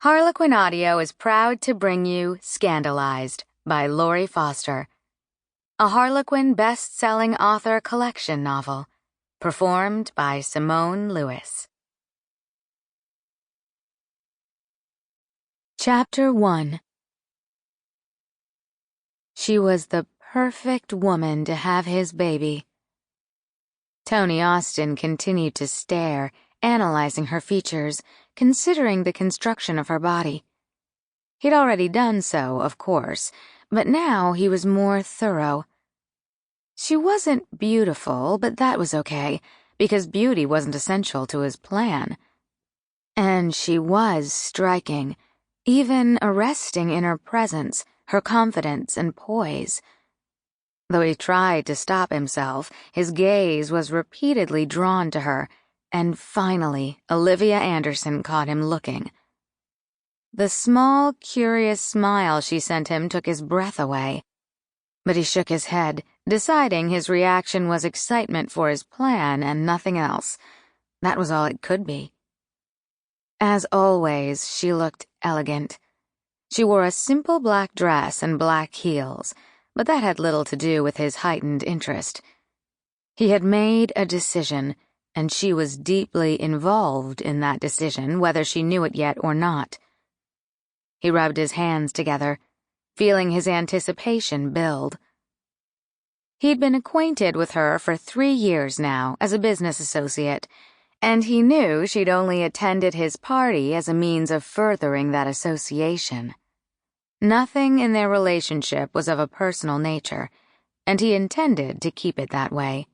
HarlequinAudio is proud to bring you Scandalized by Lori Foster, a Harlequin best-selling author collection novel, performed by Simone Lewis. Chapter 1. She was the perfect woman to have his baby. Tony Austin continued to stare, analyzing her features, considering the construction of her body. He'd already done so, of course, but now he was more thorough. She wasn't beautiful, but that was okay, because beauty wasn't essential to his plan. And she was striking, even arresting in her presence, her confidence and poise. Though he tried to stop himself, his gaze was repeatedly drawn to her, and finally Olivia Anderson caught him looking. The small, curious smile she sent him took his breath away, but he shook his head, deciding his reaction was excitement for his plan and nothing else. That was all it could be. As always, she looked elegant. She wore a simple black dress and black heels, but that had little to do with his heightened interest. He had made a decision, and she was deeply involved in that decision, whether she knew it yet or not. He rubbed his hands together, feeling his anticipation build. He'd been acquainted with her for 3 years now as a business associate, and he knew she'd only attended his party as a means of furthering that association. Nothing in their relationship was of a personal nature, and he intended to keep it that way.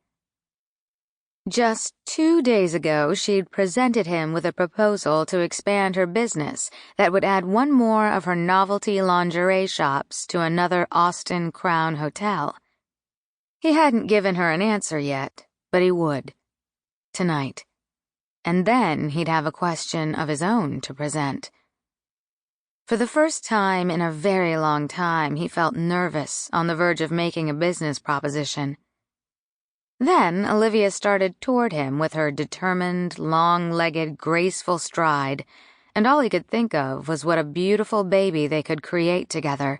Just 2 days ago, she'd presented him with a proposal to expand her business that would add one more of her novelty lingerie shops to another Austin Crown hotel. He hadn't given her an answer yet, but he would. Tonight. And then he'd have a question of his own to present. For the first time in a very long time, he felt nervous, on the verge of making a business proposition. Then Olivia started toward him with her determined, long-legged, graceful stride, and all he could think of was what a beautiful baby they could create together.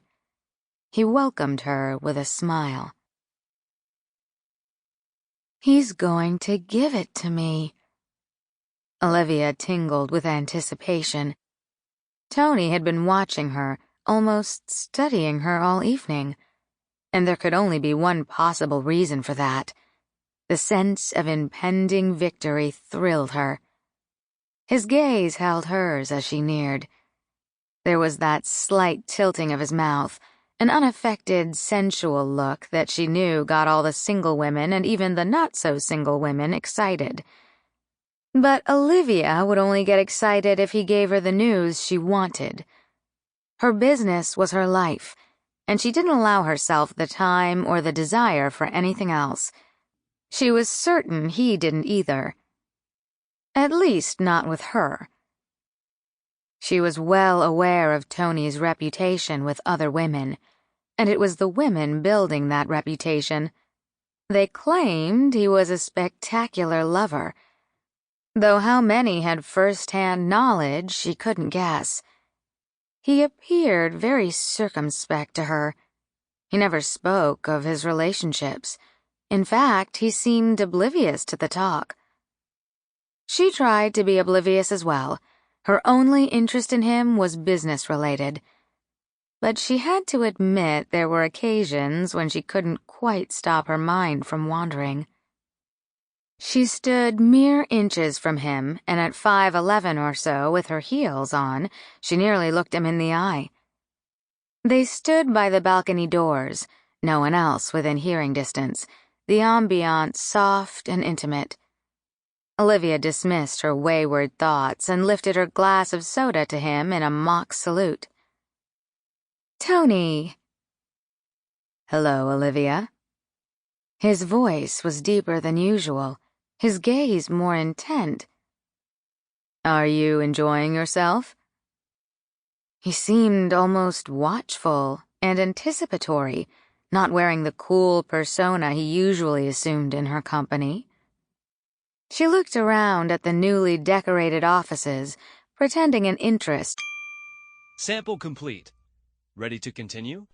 He welcomed her with a smile. "He's going to give it to me." Olivia tingled with anticipation. Tony had been watching her, almost studying her all evening, and there could only be one possible reason for that. The sense of impending victory thrilled her. His gaze held hers as she neared. There was that slight tilting of his mouth, an unaffected, sensual look that she knew got all the single women and even the not-so-single women excited. But Olivia would only get excited if he gave her the news she wanted. Her business was her life, and she didn't allow herself the time or the desire for anything else. She was certain he didn't either. At least not with her. She was well aware of Tony's reputation with other women, and it was the women building that reputation. They claimed he was a spectacular lover, though how many had first-hand knowledge she couldn't guess. He appeared very circumspect to her. He never spoke of his relationships. In fact, he seemed oblivious to the talk. She tried to be oblivious as well. Her only interest in him was business-related. But she had to admit there were occasions when she couldn't quite stop her mind from wandering. She stood mere inches from him, and at 5'11" or so, with her heels on, she nearly looked him in the eye. They stood by the balcony doors, no one else within hearing distance, the ambiance soft and intimate. Olivia dismissed her wayward thoughts and lifted her glass of soda to him in a mock salute. "Tony." "Hello, Olivia." His voice was deeper than usual, his gaze more intent. "Are you enjoying yourself?" He seemed almost watchful and anticipatory, not wearing the cool persona he usually assumed in her company. She looked around at the newly decorated offices, pretending an interest Sample complete. Ready to continue?